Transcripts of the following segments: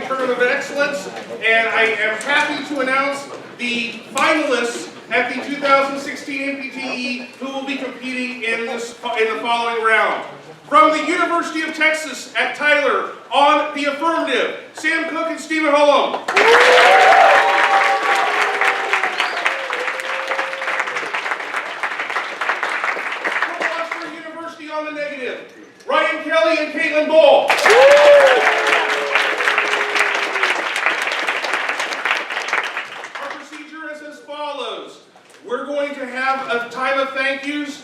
Tournament of Excellence, and I am happy to announce the finalists at the 2016 NPTE who will be competing in the following round. From the University of Texas at Tyler on the Affirmative, Sam Cook and Stephen Hullum. Washburn University on the negative, Ryan Kelly and Caitlin Bull. Our procedure is as follows. We're going to have a time of thank yous.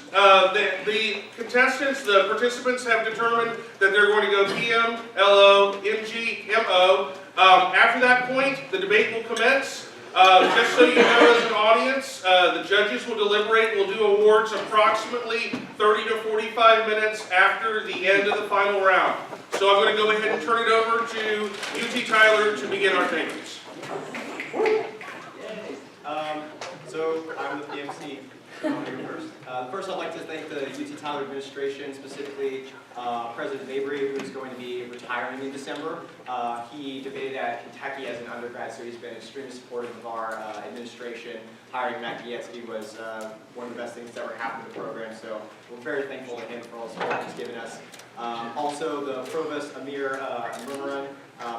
The contestants, the participants have determined that they're going to go PM, LO, MG, MO. After that point, the debate will commence. Just so you know as an audience, the judges will deliberate. We'll do awards approximately 30 to 45 minutes after the end of the final round. So I'm going to go ahead and turn it over to UT Tyler to begin our thank yous. So I'm the PMC. First, I'd like to thank the UT Tyler administration, specifically President Mabry, who is going to be retiring in December. He debated at Kentucky as an undergrad, so he's been extremely supportive of our administration. Hiring Matt Gietzke was one of the best things that's ever happened to the program, so we're very thankful to him for all the support he's given us. Also, the provost, Amir Murmuran,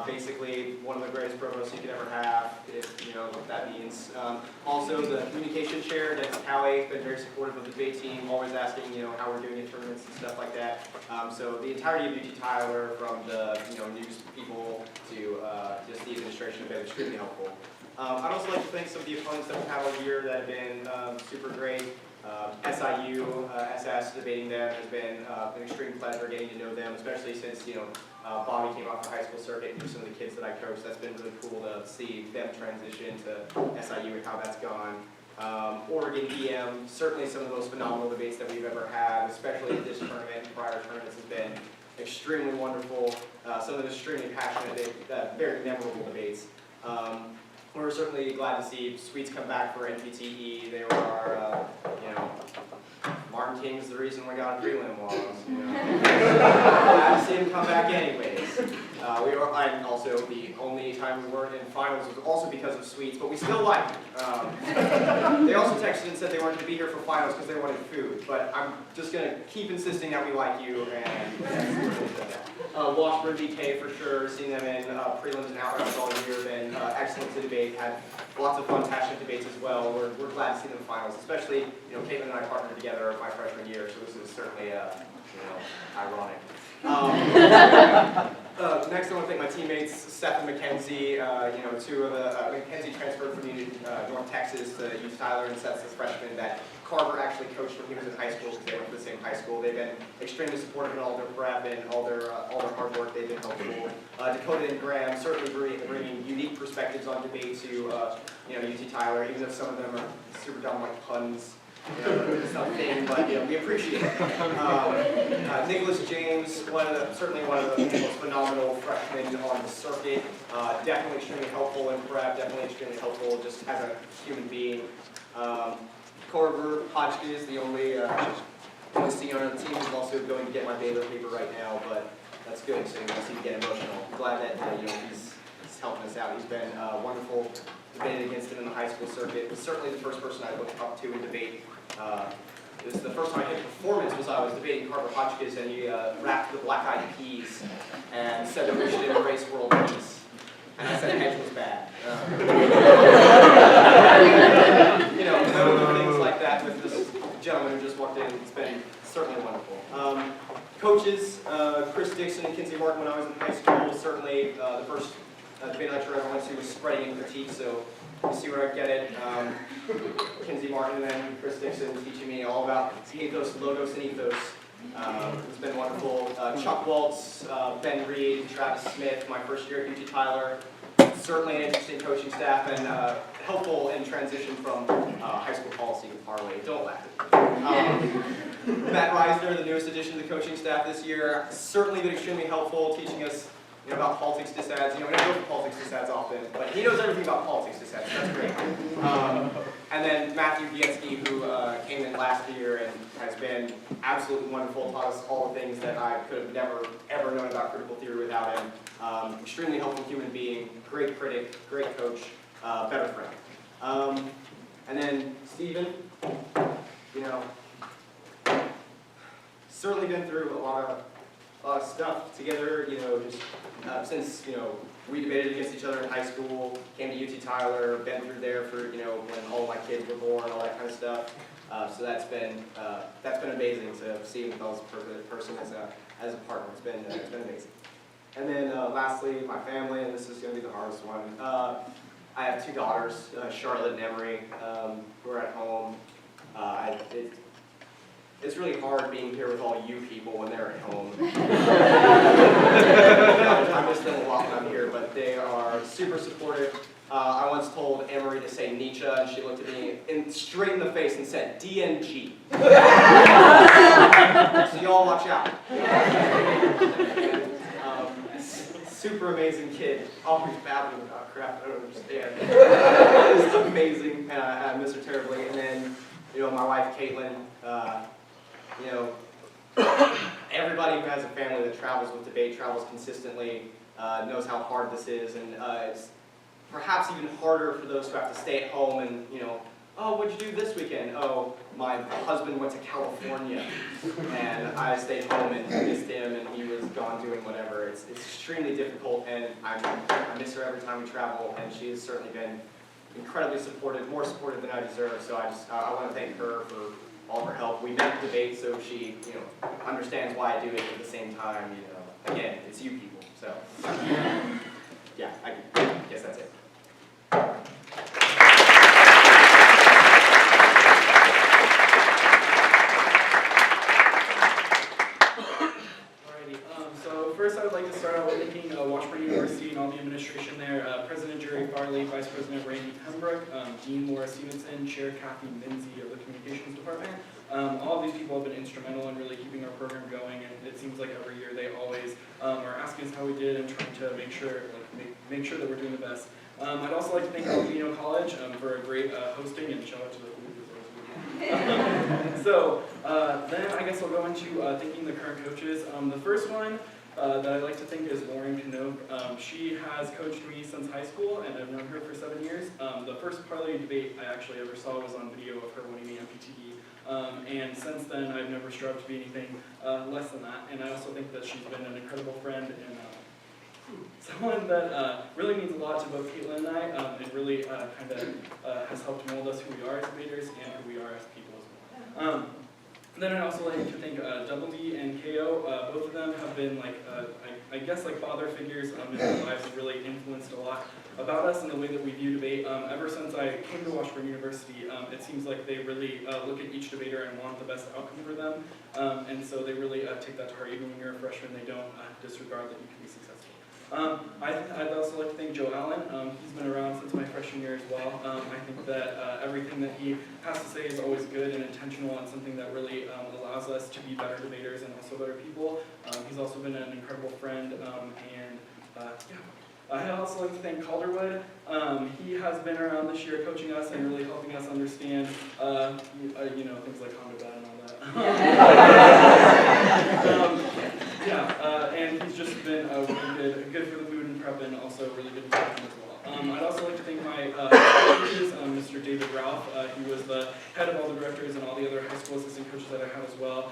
basically one of the greatest provosts you could ever have, if you know what that means. Also, the communication chair, Dennis Cowie, been very supportive of the debate team, always asking how we're doing in tournaments and stuff like that. So the entirety of UT Tyler, from the news people to just the administration, have been extremely helpful. I'd also like to thank some of the opponents that we've had all year that have been super great. SIU, SS, debating them has been an extreme pleasure getting to know them, especially since Bobby came off the high school circuit and knew some of the kids that I coached. That's been really cool to see them transition to SIU and how that's gone. Oregon EM, certainly some of the most phenomenal debates that we've ever had, especially at this tournament and prior tournaments, has been extremely wonderful. Some of them extremely passionate, very memorable debates. We're certainly glad to see Sweets come back for NPTE. They were our, Martin King's the reason we got prelim was. Glad to see him come back anyways. And also the only time we weren't in finals was also because of Sweets, but we still like him. They also texted and said they wanted to be here for finals because they wanted food, but I'm just going to keep insisting that we like you, and Washburn DK for sure, seeing them in prelims and outrounds all year, been excellent to debate, had lots of fun, passionate debates as well. We're glad to see them in finals, especially, Caitlin and I partnered together my freshman year, so this is certainly, ironic. Next, I want to thank my teammates, Seth and Mackenzie. Two of the Mackenzie transferred from North Texas to UT Tyler, and Seth's a freshman that Carver actually coached when he was in high school because they went to the same high school. They've been extremely supportive in all their prep and all their hard work. They've been helpful. Dakota and Graham certainly bringing unique perspectives on debate to UT Tyler, even if some of them are super dumb like puns. It's not a thing, but we appreciate it. Nicholas James, certainly one of the most phenomenal freshmen on the circuit. Definitely extremely helpful in prep. Definitely extremely helpful just as a human being. Carver Hodgkins, the only senior on the team, who's also going to get my Baylor paper right now, but that's good. So you want to see me get emotional. I'm glad that he's helping us out. He's been wonderful. Debated against him in the high school circuit. Was certainly the first person I looked up to in debate. It was the first time I hit performance was I was debating Carver Hotchkiss, and he rapped the Black Eyed Peas and said that we should embrace world peace. And I said Hedge was bad. Things like that with this gentleman who just walked in. It's been certainly wonderful. Coaches, Chris Dixon and Kinsey Martin when I was in high school, certainly the first debate lecture I ever went to was spreading and critique, so you see where I get it. Kinsey Martin and Chris Dixon teaching me all about ethos, logos, and ethos. It's been wonderful. Chuck Waltz, Ben Reed, Travis Smith, my first year at UT Tyler. Certainly an interesting coaching staff and helpful in transition from high school policy to parlay. Don't laugh at me. Matt Reisner, the newest addition to the coaching staff this year, certainly been extremely helpful, teaching us about politics disads. We don't go for politics disads often, but he knows everything about politics disads. So that's great. And then Matthew Biensky, who came in last year and has been absolutely wonderful, taught us all the things that I could have never, ever known about critical theory without him. Extremely helpful human being, great critic, great coach, better friend. And then Stephen, certainly been through a lot of stuff together, just since, we debated against each other in high school, came to UT Tyler, been through there for, when all my kids were born, all that kind of stuff. So that's been amazing to see him as a person, as a partner. It's been amazing. And then lastly, my family, and this is going to be the hardest one. I have 2 daughters, Charlotte and Emery, who are at home. It's really hard being here with all you people when they're at home. I miss them a lot when I'm here, but they are super supportive. I once told Emery to say Nietzsche, and she looked at me straight in the face and said, DNG. So y'all watch out. Super amazing kid, always babbling about crap I don't understand. It's amazing, and I miss her terribly. And then, my wife Caitlin, everybody who has a family that travels with debate, travels consistently, knows how hard this is, and it's perhaps even harder for those who have to stay at home and, oh, what'd you do this weekend? Oh, my husband went to California, and I stayed home and missed him, and he was gone doing whatever. It's extremely difficult, and I miss her every time we travel, and she has certainly been incredibly supportive, more supportive than I deserve, so I want to thank her for all of her help. We met the debate, so she, understands why I do it at the same time, Again, it's you people, so. Yeah, I guess that's it. So first I would like to start out with thanking Washburn University and all the administration there, President Jerry Farley, Vice President Randy Pembroke, Dean Laura Stevenson, Chair Kathy Minzy of the Communications Department. All of these people have been instrumental in really keeping our program going, and it seems like every year they always are asking us how we did and trying to make sure that we're doing the best. I'd also like to thank Albino College for a great hosting, and shout out to the food. Then I guess I'll go into thanking the current coaches. The first one that I'd like to thank is Lauren Knope. She has coached me since high school, and I've known her for 7 years. The first parliamentary debate I actually ever saw was on video of her winning the NPTE. And since then, I've never strived to be anything less than that. And I also think that she's been an incredible friend and someone that really means a lot to both Caitlin and I. It really kind of has helped mold us who we are as debaters and who we are as people as well. Then I'd also like to thank Double D and KO. Both of them have been I guess father figures in their lives, have really influenced a lot about us and the way that we view debate. Ever since I came to Washburn University, it seems like they really look at each debater and want the best outcome for them. And so they really take that to heart. Even when you're a freshman, they don't disregard that you can be successful. I'd also like to thank Joe Allen. He's been around since my freshman year as well. I think that everything that he has to say is always good and intentional and something that really allows us to be better debaters and also better people. He's also been an incredible friend, I'd also like to thank Calderwood. He has been around this year coaching us and really helping us understand, things like Honda Bad and all that. And he's just been really good for the mood and prep, and also really good for him as well. I'd also like to thank my coaches, Mr. David Ralph. He was the head of all the directors and all the other high school assistant coaches that I had as well.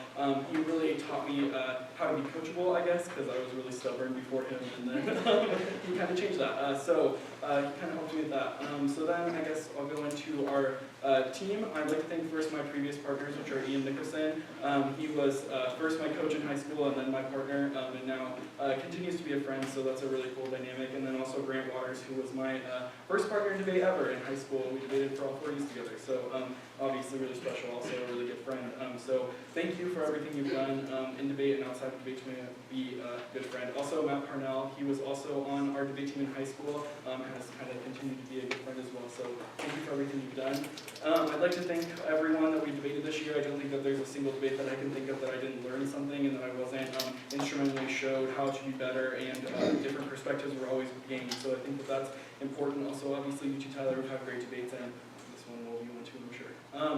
He really taught me how to be coachable, I guess, because I was really stubborn before him, and then he kind of changed that. So he kind of helped me with that. So then I guess I'll go into our team. I'd like to thank first my previous partners, which are Ian Nicholson. He was first my coach in high school and then my partner, and now continues to be a friend, so that's a really cool dynamic. And then also Grant Waters, who was my first partner in debate ever in high school. We debated for all 4 years together, so obviously really special, also a really good friend. So thank you for everything you've done in debate and outside of debate to be a good friend. Also Matt Parnell, he was also on our our debate team in high school, has kind of continued to be a good friend as well, so thank you for everything you've done. I'd like to thank everyone that we debated this year. I don't think that there's a single debate that I can think of that I didn't learn something and that I wasn't instrumentally showed how to be better, and different perspectives were always gained, so I think that that's important. Also, obviously, UT Tyler, we've had great debates, and this one will be one too, I'm sure.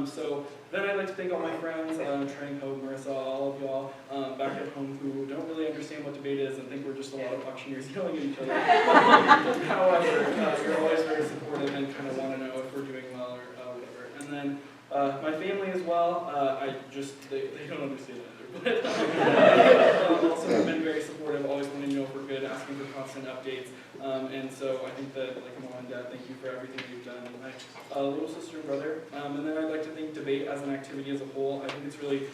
So then I'd like to thank all my friends, Trey, Hope, Marissa, all of y'all back at home who don't really understand what debate is and think we're just a lot of auctioneers yelling at each other. However, you're always very supportive and kind of want to know if we're doing well or whatever. And then my family as well, they don't understand either, but also have been very supportive, always wanting to know if we're good, asking for constant updates. And so I think that, like Mom and Dad, thank you for everything you've done. And my little sister and brother. And then I'd like to thank debate as an activity as a whole. I think it's really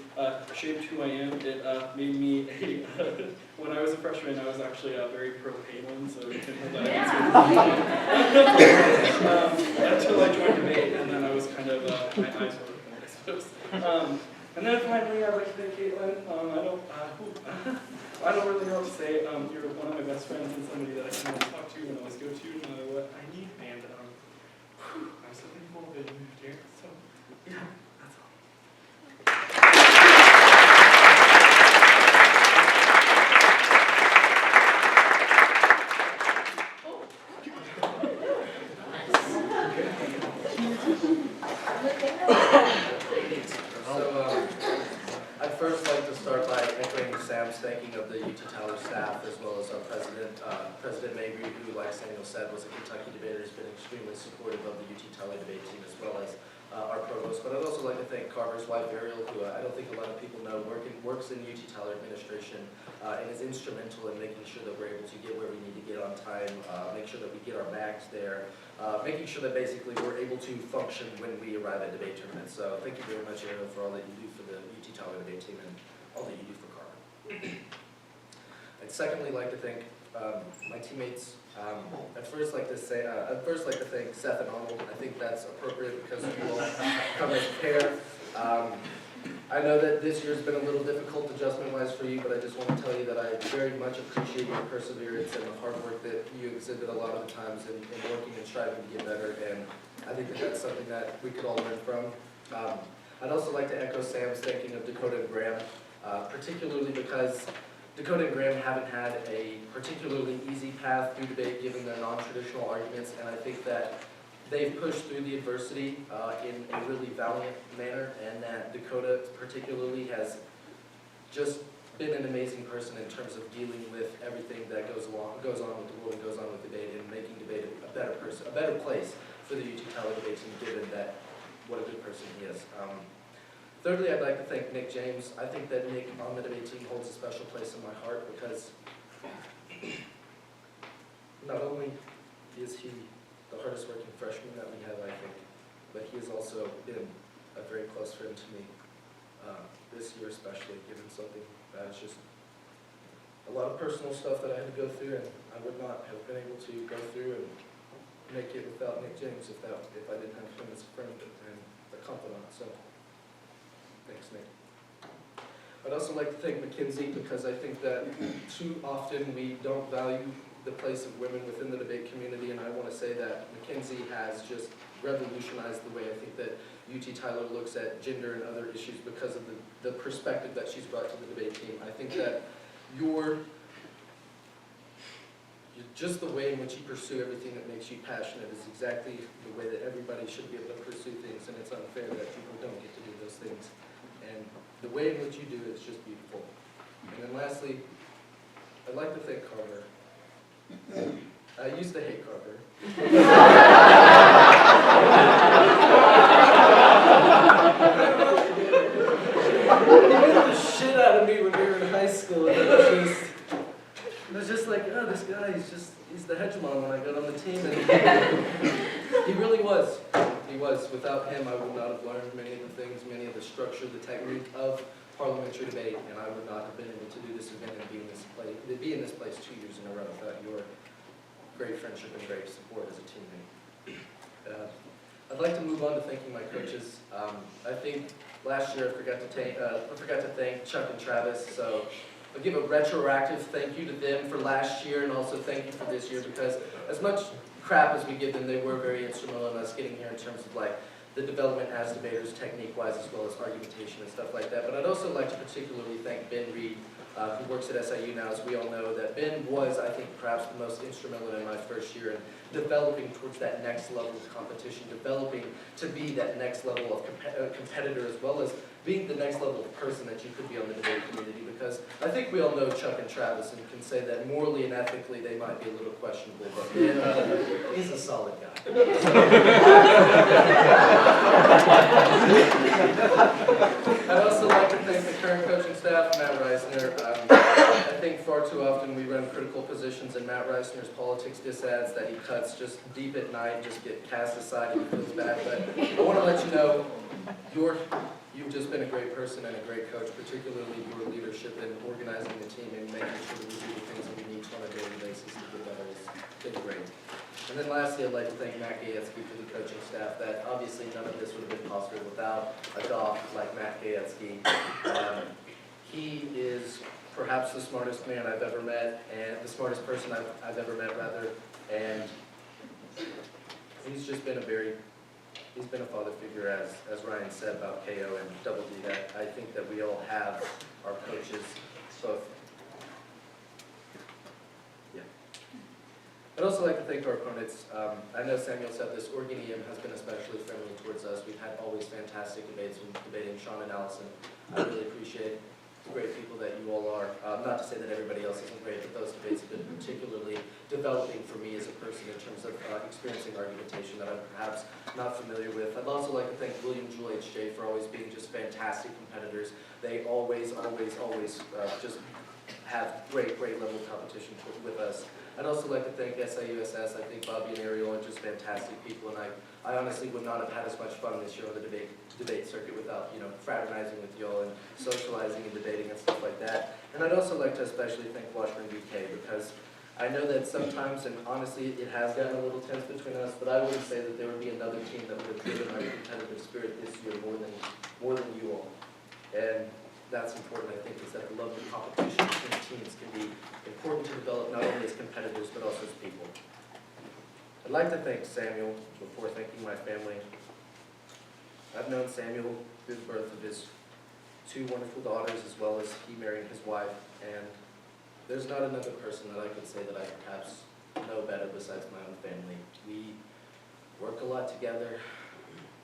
shaped who I am. It made me when I was a freshman, I was actually very pro-Palin, so you can hold that until I joined debate, and then I was kind of, my eyes were open, I suppose. And then finally, I'd like to thank Caitlin. I don't really know what to say. You're one of my best friends and somebody that I can always talk to and always go to no matter what I need. And I'm so thankful that you moved here. So, yeah, that's all. I'd first like to start by echoing Sam's thanking of the UT Tyler staff, as well as our president, President Mabry, who, like Samuel said, was a Kentucky debater, has been extremely supportive of the UT Tyler debate team, as well as our provost. But I'd also like to thank Carver's wife, Ariel, who I don't think a lot of people know, works in UT Tyler administration, and is instrumental in making sure that we're able to get where we need to get on time, make sure that we get our bags there, making sure that basically we're able to function when we arrive at debate tournaments. So thank you very much, Ariel, for all that you do for the UT Tyler debate team and all that you do for Carver. I'd secondly like to thank my teammates. I'd first like to thank Seth and Arnold. I think that's appropriate because you all come as a pair. I know that this year's been a little difficult adjustment-wise for you, but I just want to tell you that I very much appreciate your perseverance and the hard work that you exhibit a lot of the times in working and striving to get better, and I think that that's something that we could all learn from. I'd also like to echo Sam's thanking of Dakota and Graham, particularly because Dakota and Graham haven't had a particularly easy path through debate given their non-traditional arguments, and I think that they've pushed through the adversity in a really valiant manner, and that Dakota particularly has just been an amazing person in terms of dealing with everything that goes on with the world and goes on with debate, and making debate a better place for the UT Tyler debate team, given that what a good person he is. Thirdly, I'd like to thank Nick James. I think that Nick on the debate team holds a special place in my heart because not only is he the hardest working freshman that we have, I think, but he has also been a very close friend to me this year especially, given something that is just a lot of personal stuff that I had to go through, and I would not have been able to go through and make it without Nick James if I didn't have him as a friend and a confidant. So thanks, Nick. I'd also like to thank Mackenzie because I think that too often we don't value the place of women within the debate community, and I want to say that Mackenzie has just revolutionized the way I think that UT Tyler looks at gender and other issues because of the perspective that she's brought to the debate team. I think that just the way in which you pursue everything that makes you passionate is exactly the way that everybody should be able to pursue things, and it's unfair that people don't get to do those things. And the way in which you do it is just beautiful. And then lastly, I'd like to thank Carver. I used to hate Carver. He beat the shit out of me when we were in high school, and it was just like, oh, this guy, he's the hegemon when I got on the team, and he really was. He was. Without him, I would not have learned many of the things, many of the structure, the technique of parliamentary debate, and I would not have been able to do this event and be in this place 2 years in a row without your great friendship and great support as a teammate. I'd like to move on to thanking my coaches. I think last year I forgot to thank Chuck and Travis, so give a retroactive thank you to them for last year and also thank you for this year, because as much crap as we give them, they were very instrumental in us getting here in terms of like the development as debaters, technique-wise, as well as argumentation and stuff like that. But I'd also like to particularly thank Ben Reed, who works at SIU now. As we all know, that Ben was, I think, perhaps the most instrumental in my first year in developing towards that next level of competition, developing to be that next level of competitor, as well as being the next level of person that you could be on the debate community. Because I think we all know Chuck and Travis and can say that morally and ethically they might be a little questionable, but Ben, he's a solid guy. I'd also like to thank the current coaching staff, Matt Reisner. I think far too often we run critical positions and Matt Reisner's politics disads that he cuts just deep at night, just get cast aside and he feels bad. But I want to let you know, you've just been a great person and a great coach, particularly your leadership in organizing the team and making sure that we do the things that we need to on a daily basis to get better. It's been great. And then lastly, I'd like to thank Matt Gajewski for the coaching staff. That obviously none of this would have been possible without a doc like Matt Gajewski. He is perhaps the smartest man I've ever met, and the smartest person I've ever met, rather. And he's just been he's been a father figure, as Ryan said about KO and Double D. That I think that we all have our coaches. So. I'd also like to thank our opponents. I know Samuel said this, Oregon EM has been especially friendly towards us. We've had always fantastic debates when debating Sean and Allison. I really appreciate the great people that you all are. Not to say that everybody else isn't great, but those debates have been particularly developing for me as a person in terms of experiencing argumentation that I'm perhaps not familiar with. I'd also like to thank William Jewel H.J. for always being just fantastic competitors. They always just have great level of competition with us. I'd also like to thank SIUSS. I think Bobby and Ariel are just fantastic people, and I honestly would not have had as much fun this year on the debate circuit without, fraternizing with y'all and socializing and debating and stuff like that. And I'd also like to especially thank Washburn BK, because I know that sometimes, and honestly, it has gotten a little tense between us, but I wouldn't say that there would be another team that would have driven our competitive spirit this year more than you all. And that's important, I think, is that the love of competition between teams can be important to develop not only as competitors, but also as people. I'd like to thank Samuel before thanking my family. I've known Samuel through the birth of his two wonderful daughters, as well as he marrying his wife, and there's not another person that I could say that I perhaps know better besides my own family. We work a lot together,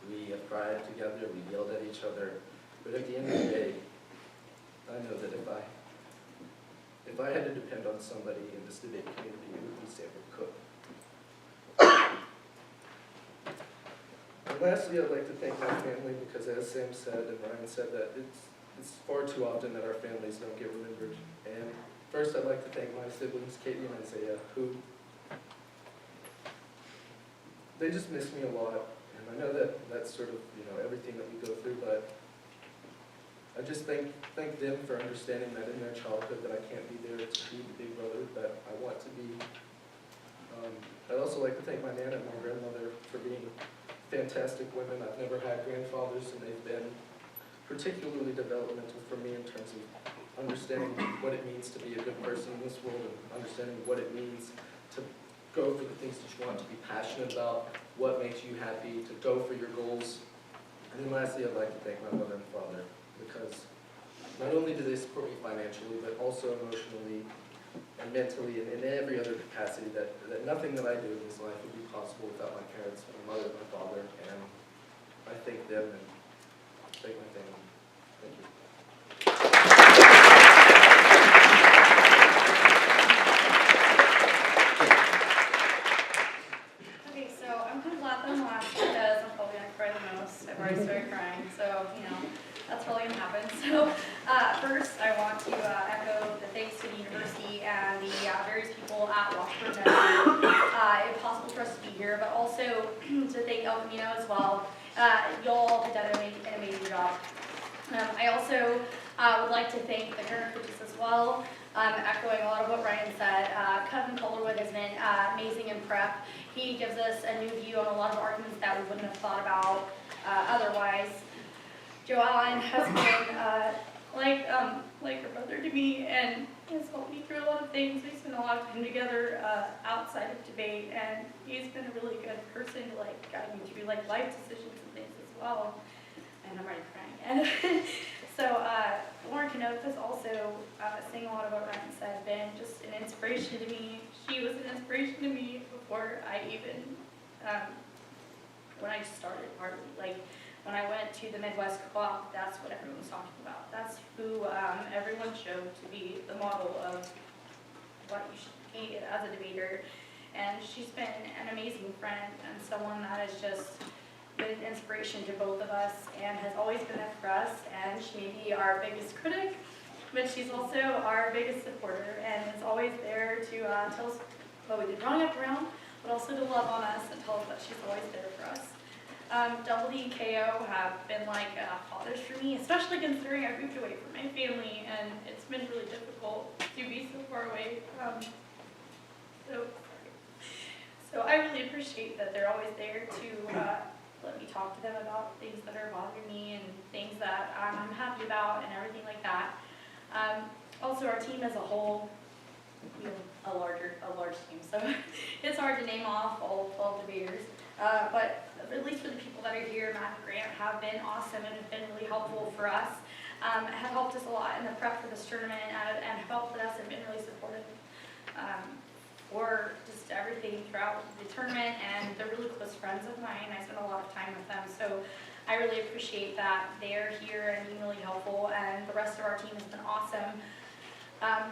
we have cried together, we yelled at each other, but at the end of the day, I know that if I had to depend on somebody in this debate community, it would be Samuel Cook. And lastly, I'd like to thank my family, because as Sam said and Ryan said, that it's far too often that our families don't get remembered. And first, I'd like to thank my siblings, Katie and Isaiah, who they just miss me a lot. And I know that that's sort of everything that we go through, but I just thank them for understanding that in their childhood that I can't be there to be the big brother that I want to be. I'd also like to thank my Nana and my grandmother for being fantastic women. I've never had grandfathers, and they've been particularly developmental for me in terms of understanding what it means to be a good person in this world, and understanding what it means to go for the things that you want, to be passionate about what makes you happy, to go for your goals. And then lastly, I'd like to thank my mother and father, because not only do they support me financially, but also emotionally and mentally and in every other capacity, that nothing that I do in this life would be possible without my parents, my mother, my father, and I thank them and thank my family. Thank you. Okay, so I'm kind of glad that I'm last because I'm probably going to cry the most. I've already started crying, so, that's probably going to happen. So first, I want to echo the thanks to the university and the various people at Washburn that made it possible for us to be here, but also to thank El Camino as well. Y'all have done an amazing job. I also would like to thank the current coaches as well, echoing a lot of what Ryan said. Kevin Collerwood has been amazing in prep. He gives us a new view on a lot of arguments that we wouldn't have thought about otherwise. Joe Allen has been like a brother to me, and has helped me through a lot of things. We spent a lot of time together outside of debate, and he's been a really good person to like guide me through like life decisions and things as well. And I'm already crying. And so Lauren Knope has also, saying a lot about what Ryan said, been just an inspiration to me. She was an inspiration to me before I even, when I started partly. Like, when I went to the Midwest Co-op, that's what everyone was talking about. That's who everyone showed to be the model of what you should be as a debater. And she's been an amazing friend and someone that has just been an inspiration to both of us and has always been there for us. And she may be our biggest critic, but she's also our biggest supporter and is always there to tell us what we did wrong up around, but also to love on us and tell us that she's always there for us. Double D and KO have been like fathers for me, especially considering I moved away from my family and it's been really difficult to be so far away. So I really appreciate that they're always there to let me talk to them about things that are bothering me and things that I'm happy about and everything like that. Also, our team as a whole, we have a large team, so it's hard to name off all 12 debaters. But at least for the people that are here, Matt and Grant have been awesome and have been really helpful for us. Have helped us a lot in the prep for this tournament and have helped us and been really supportive for just everything throughout the tournament, and they're really close friends of mine. I spend a lot of time with them, so I really appreciate that they're here and being really helpful, and the rest of our team has been awesome.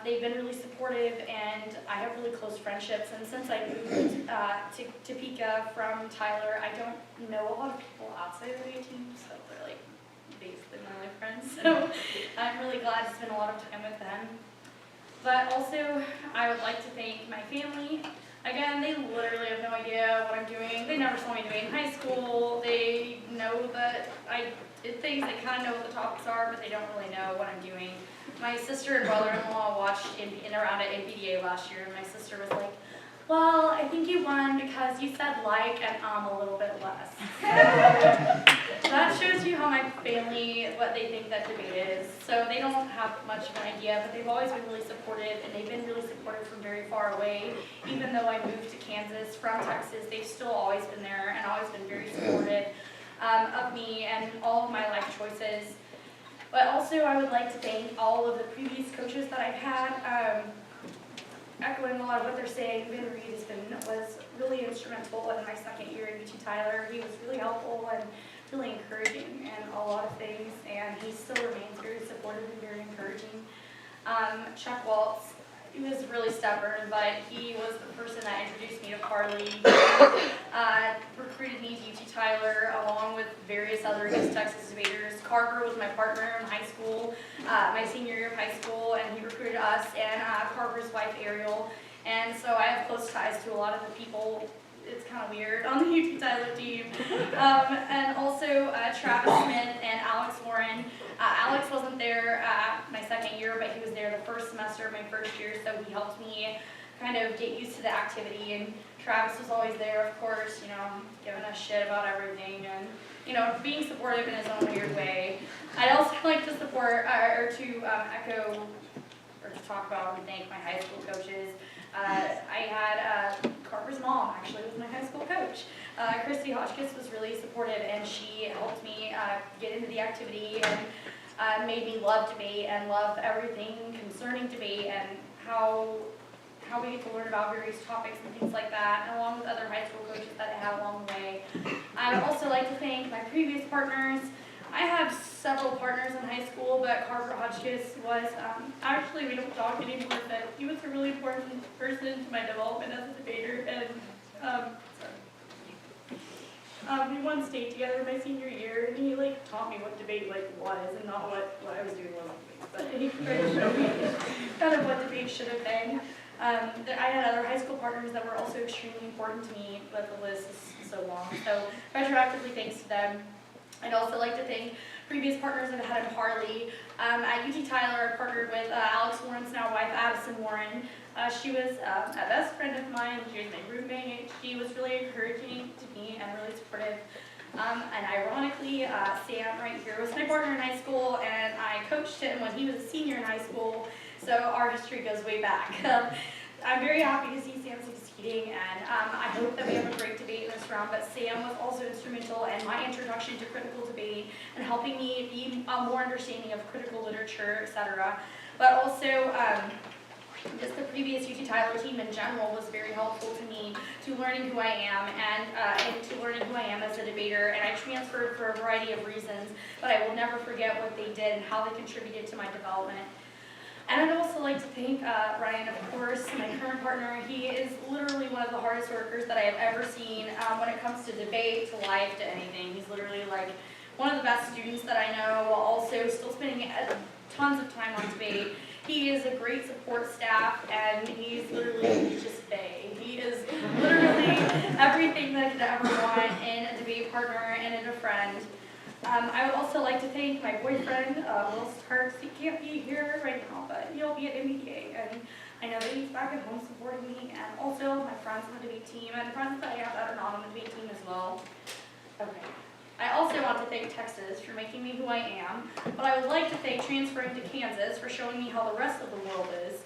They've been really supportive, and I have really close friendships, and since I moved to Topeka from Tyler, I don't know a lot of people outside of the team, so they're like basically my only friends, so I'm really glad to spend a lot of time with them. But also, I would like to thank my family. Again, they literally have no idea what I'm doing. They never saw me debate in high school. They know that I did things. They kind of know what the topics are, but they don't really know what I'm doing. My sister and brother-in-law watched in around at NPTE last year, and my sister was like, well, I think you won because you said like and a little bit less. That shows you how my family, what they think that debate is. So they don't have much of an idea, but they've always been really supportive, and they've been really supportive from very far away. Even though I moved to Kansas from Texas, they've still always been there and always been very supportive of me and all of my life choices. But also I would like to thank all of the previous coaches that I've had. Echoing a lot of what they're saying, Ben Reed was really instrumental in my second year at UT Tyler. He was really helpful and really encouraging in a lot of things, and he still remains very supportive and very encouraging. Chuck Waltz, he was really stubborn, but he was the person that introduced me to Parley. Recruited me to UT Tyler along with various other East Texas debaters. Carver was my partner in high school, my senior year of high school, and he recruited us and Carver's wife Ariel. And so I have close ties to a lot of the people. It's kind of weird on the UT Tyler team. And also Travis Smith and Alex Warren. Alex wasn't there my second year, but he was there the first semester of my first year, so he helped me kind of get used to the activity. And Travis was always there, of course, you know, giving us shit about everything and, you know, being supportive in his own weird way. I'd also like to support, or to echo, or to talk about and thank my high school coaches. I had Carver's mom actually was my high school coach. Christy Hotchkiss was really supportive, and she helped me get into the activity and made me love debate and love everything concerning debate and how we get to learn about various topics and things like that, and along with other high school coaches that I had along the way. I would also like to thank my previous partners. I had several partners in high school, but Carver Hotchkiss was, actually we don't talk anymore, but he was a really important person to my development as a debater, and we won state together my senior year, and he like taught me what debate like was, and not what I was doing wasn't debate, but he tried to show me kind of what debate should have been. I had other high school partners that were also extremely important to me, but the list is so long, so retroactively thanks to them. I'd also like to thank previous partners I've had in Parley. At UT Tyler, I partnered with Alex Warren's now wife, Addison Warren. She was a best friend of mine. She was my roommate. She was really encouraging to me and really supportive. And ironically, Sam right here was my partner in high school, and I coached him when he was a senior in high school, so our history goes way back. I'm very happy to see Sam succeeding, and I hope that we have a great debate in this round, but Sam was also instrumental in my introduction to critical debate and helping me be more understanding of critical literature, etc. But also, just the previous UT Tyler team in general was very helpful to me to learning who I am and to learning who I am as a debater. And I transferred for a variety of reasons, but I will never forget what they did and how they contributed to my development. And I'd also like to thank Ryan, of course, my current partner. He is literally one of the hardest workers that I have ever seen when it comes to debate, to life, to anything. He's literally like one of the best students that I know, while also still spending tons of time on debate. He is a great support staff, and he's just Faye. He is literally everything that I could ever want in a debate partner and in a friend. I would also like to thank my boyfriend, Will Starks. He can't be here right now, but he'll be at NPTE, and I know that he's back at home supporting me, and also my friends on the debate team, and friends that I have that are not on the debate team as well. Okay. I also want to thank Texas for making me who I am, but I would like to thank transferring to Kansas for showing me how the rest of the world is.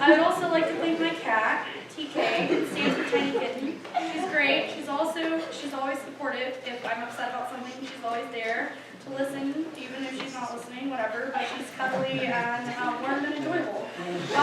I would also like to thank my cat, TK, it stands for Tiny Kitten. She's great. She's always supportive. If I'm upset about something, she's always there to listen, even if she's not listening, whatever, but she's cuddly and warm and enjoyable. I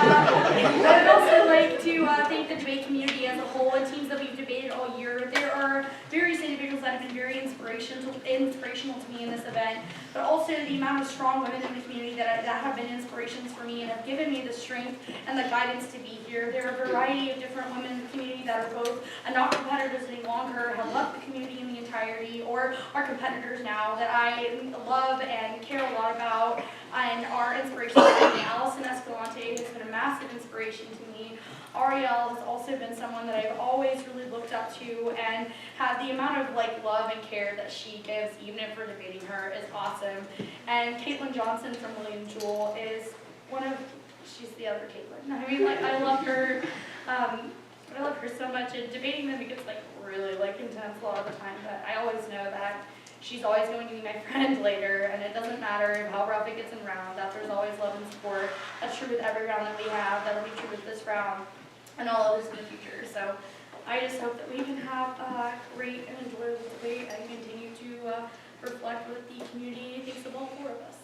would also like to thank the debate community as a whole and teams that we've debated all year. There are various individuals that have been very inspirational to me in this event, but also the amount of strong women in the community that have been inspirations for me and have given me the strength and the guidance to be here. There are a variety of different women in the community that are both not competitors any longer, have left the community in the entirety, or are competitors now that I love and care a lot about and are inspirations to me. Allison Escalante has been a massive inspiration to me. Ariel has also been someone that I've always really looked up to, and have the amount of love and care that she gives, even if we're debating her, is awesome. And Caitlin Johnson from William Jewell is she's the other Caitlin. I mean, I love her. I love her so much, and debating them gets really intense a lot of the time, but I always know that she's always going to be my friend later, and it doesn't matter how rough it gets in round, that there's always love and support. That's true with every round that we have, that'll be true with this round, and all others in the future. So I just hope that we can have a great and enjoyable debate and continue to reflect what the community thinks of all four of us.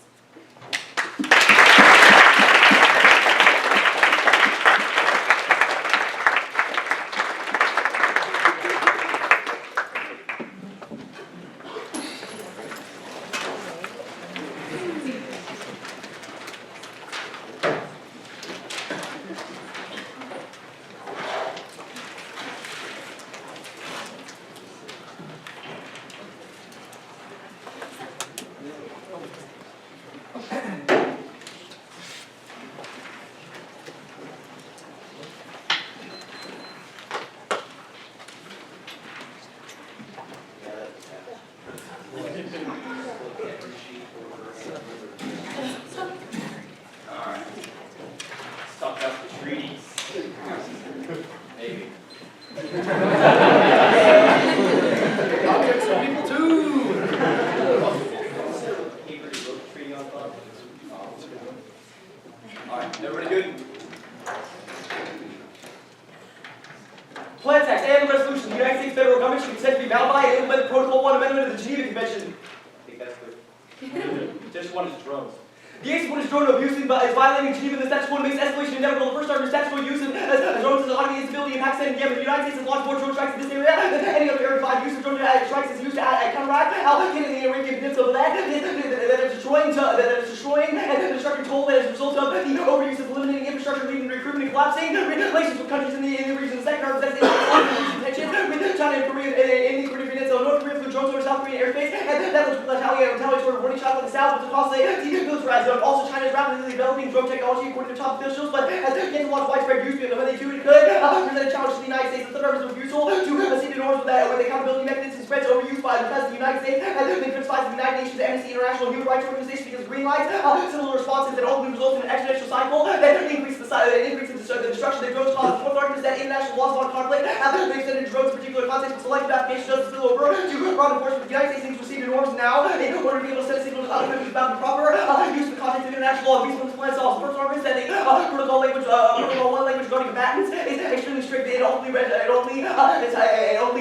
Also, China is rapidly developing drone technology according to top officials, but has yet to launch widespread use of it. When they do, it could present a challenge to the United States. The third refusal to see the norms with accountability mechanisms spreads overuse by because the United States has been criticized by the United Nations, Amnesty International, Human Rights Organization because of green lights. Similar responses that ultimately result in an exponential cycle that increase the destruction that drones cause. The fourth argument is that international laws of conflict have been extended to drones in particular contexts, but selective application doesn't spill over to broad enforcement. The United States needs to receive the norms now in order to be able to send a signal to other countries about the proper use of the context of international law. These ones plan to solve first armor setting protocol language, protocol 1 language regarding combatants is extremely strict. It only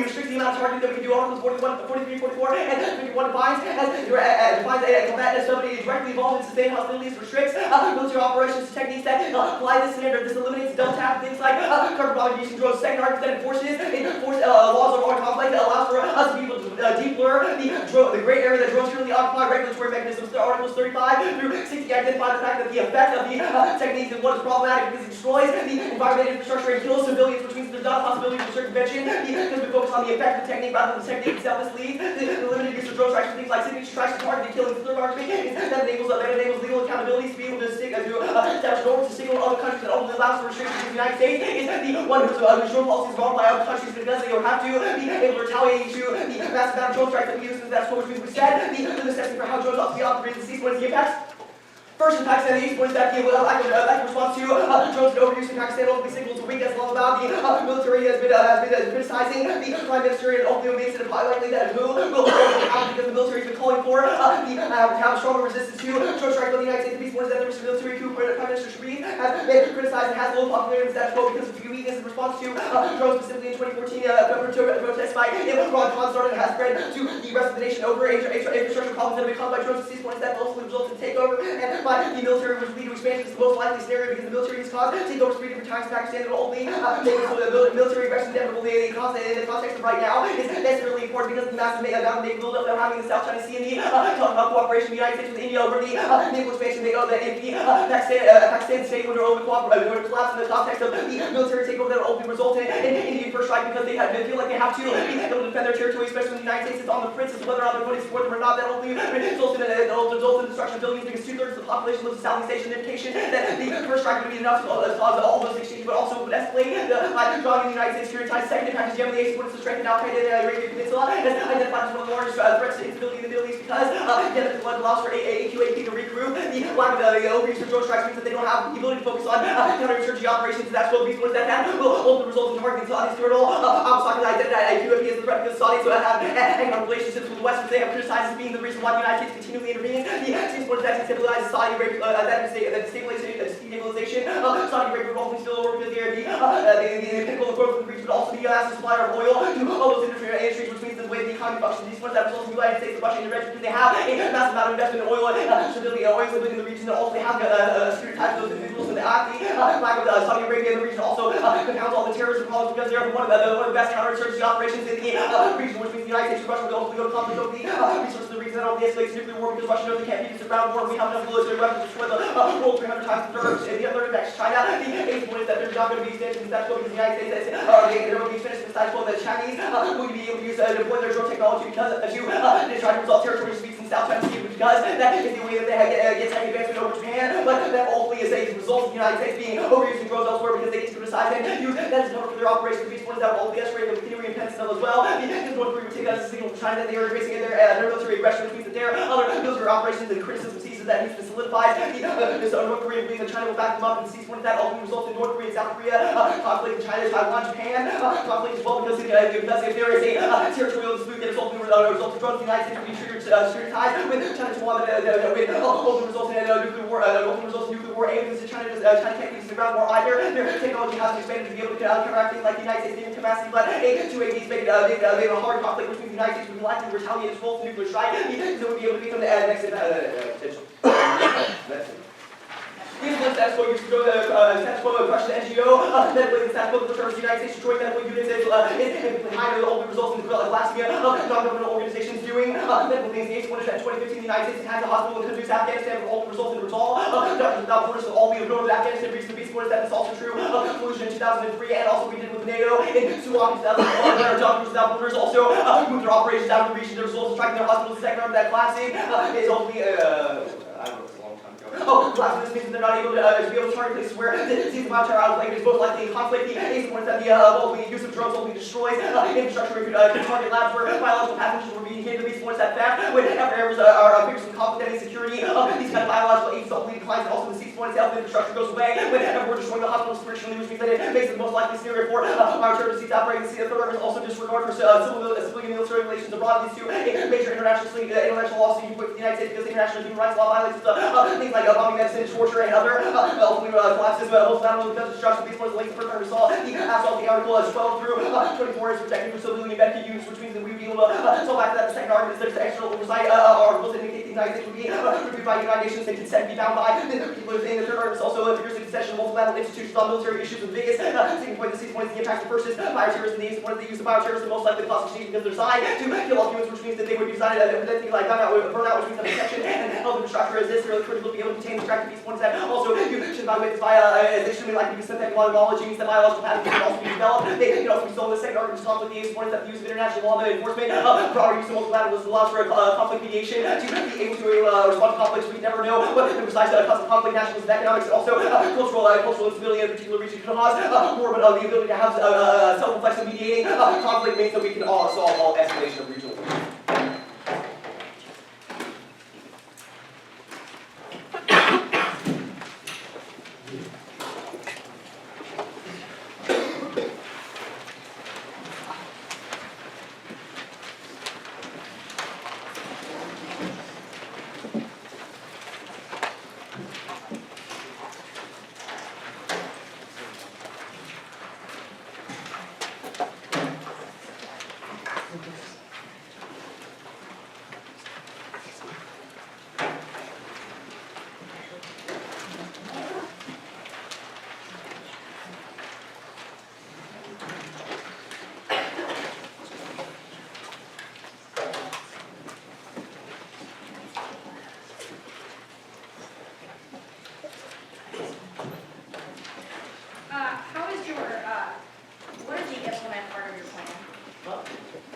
restricts the amount of targeting that we can do. Articles 41, 43, 44, and 51 defines a combatant as somebody directly involved in sustained hostilities, restricts military operations to techniques that apply this standard. This eliminates double tap, things like carbon bombing using drones. Second argument that enforces laws of armed conflict that allows for us to be able to deblur the gray area that drones currently occupy. Regulatory mechanisms. Articles 35 through 60 identify the fact that the effect of the techniques is what is problematic because it destroys the environmental infrastructure and kills civilians, which means there's not a possibility for circumvention because we focus on the effect of the technique rather than the technique itself. This leads the limited use of drone strikes for things like signature strikes and targeted killings. The third argument is that enables legal accountability to be able to establish norms to signal other countries that only allows for restrictions in the United States is the one whose drone policy is wrong by other countries because they don't have to be able to retaliate to the massive amount of drone strikes that we use, and that's what we said. The necessity for how drones ought to be operated to cease what is the impacts. First, in Pakistan, the East points that the lack of response to drones and overuse in Pakistan ultimately signals a weakness. All about the military has been criticizing the Prime Minister and ultimately makes it likely that who will happen because the military has been calling for have stronger resistance to drone strikes by the United States. The Peace points that the military coup Prime Minister Sharif has been criticized and has low popularity in the status quo because of the weakness in response to drones, specifically in 2014, protests by Ron Khan started and has spread to the rest of the nation over infrastructure problems that have been caused by drones. The Peace points that ultimately results in takeover and the military which lead to expansion is the most likely scenario because the military has caused takeovers 3 different times in Pakistan and only the military aggression inevitable in the context of right now is necessarily important because of the massive amount of naval buildup that we're having in the South China Sea and the talking about cooperation of the United States with India over the naval expansion they know that if the Pakistan state would collapse in the context of the military takeover that will ultimately result in Indian first strike because they feel like they have to be able to defend their territory, especially when the United States is on the fence as to whether or not they're going to support them or not. That ultimately results in the destruction of billions because 2/3 of the population lives in Southeast Asia. Indication that the first strike would be enough to cause all those exchanges, but also would escalate by drawing the United States to ties. Second impact is Yemen. The supports to strengthen Al Qaeda in the Arabian Peninsula has identified as one of the largest threats to instability in the Middle East because Yemen allows for AQAP to regroup. The lack of overuse of drone strikes means that they don't have the ability to focus on counterinsurgency operations. That's what these ones that will ultimately result in targeting Saudi's turtle. Al-Saqi identified AQAP as the threat because Saudis who have economic relationships with the West, which they have criticized as being the reason why the United States continually intervenes. The supports that destabilizes Saudi Arabia, destabilization of Saudi Arabia will ultimately spill over because they are the pinnacle of growth in the region, but also the massive supplier of oil to all those industries, which means the way the economy functions. These ones that result in the United States and Russia intervention because they have a massive amount of investment in oil and stability, oil stability in the region, and also they have security ties to those individuals, and the lack of Saudi Arabia in the region also compounds all the terrorism problems because they're one of the best counterinsurgency operations in the region, which means the United States and Russia will ultimately go to conflict over the resources of the region that only escalates nuclear war because Russia knows they can't beat this ground war. We have enough military weapons to destroy the world 300 times the other next China. The eighth point is that there's not going to be extensions in status quo because the United States there will be extensions in status quo. The Chinese will be able to use deploy their drone technology because to try to resolve territory disputes in South China Sea because that is the way that they get tech advancement over Japan, but that ultimately is a result of the United States being overusing drones elsewhere because they get to criticize and use that as cover for their operations. These ones that will ultimately escalate the continuing impedance as well. Because North Korea would take that as a signal to China that they are embracing their military aggression, which means that their other military operations and criticism ceases. That needs to solidify this North Korea being that China will back them up and cease one that ultimately results in North Korea and South Korea conflict in China, Taiwan, Japan conflict as well because if there is a territorial dispute that is ultimately results in drones, the United States will be triggered ties with China, Taiwan, that ultimately results in nuclear war. And because China can't use the ground war either, their technology has expanded to be able to counteract things like the United States naval capacity, but A2ADs make a hard conflict, which means the United States would be likely to retaliate as well as nuclear strike because it would be able to become the next potential. These ones status quo used to go to status quo crush the NGO, medically the status quo that the United States destroying medical units is higher than ultimate results in the lasting non-governmental organizations doing medical things. The one is that in 2015 the United States attacked a hospital in countries Afghanistan with ultimate results in the resolve. Doctors without borders will all be ignored. Afghanistan reached the beast one is that it's also true of collusion in 2003 and also we did with NATO in Suwak in 2001 where doctors without borders also moved their operations out of the region. The results of striking their hospitals. The second round of that collapsing is ultimately I don't know. Last this means that they're not able to be able to target places where the disease of bioterror outbreak is both likely in conflict. The points that the use of drugs only destroys infrastructure could target labs where biological pathogens were being hidden. These points that fact whenever areas are figures of conflict and insecurity, these kind of biological agents ultimately declines, and also the 6 points health infrastructure goes away. Whenever we're destroying the hospitals spiritually, which means that it makes it the most likely scenario for bioterror disease outbreak. The third one is also disregard for civilian military relations abroad. These two major international lawsuits with the United States because international human rights law violations things like bombing medicine, torture, and other ultimately collapses. Most not only because destruction of these points links the first time we saw the assault the article 12 through 24 is protected from civilian medical use, which means that we would be able to so back to that the second argument is there's external oversight articles that indicate the United States would be reviewed by the United Nations and consent be bound by the people within. The third argument is also figures of concession of multilateral institutions on military issues with the biggest second point, the 6 points, the impact of first is bioterrorism. These points they use the bioterrorists most likely to cause extinction because they're designed to kill all humans, which means that they would be designed things like burnout, which means that protection and health infrastructure is really critical to be able to contain and track these points that also you should evaluate this is extremely likely to be synthetic biology means that biological pathogens can also be developed. They can also be sold. The second argument is conflict these points that the use of international law enforcement broader use of multilateralism allows for conflict mediation to be able to respond to conflicts. We never know what the precise cause of conflict, nationalism, economics, and also cultural instability in a particular region can cause more, but the ability to have self-reflexive mediating conflict means that we can all solve all escalation of regional conflict. What is the implement part of your plan?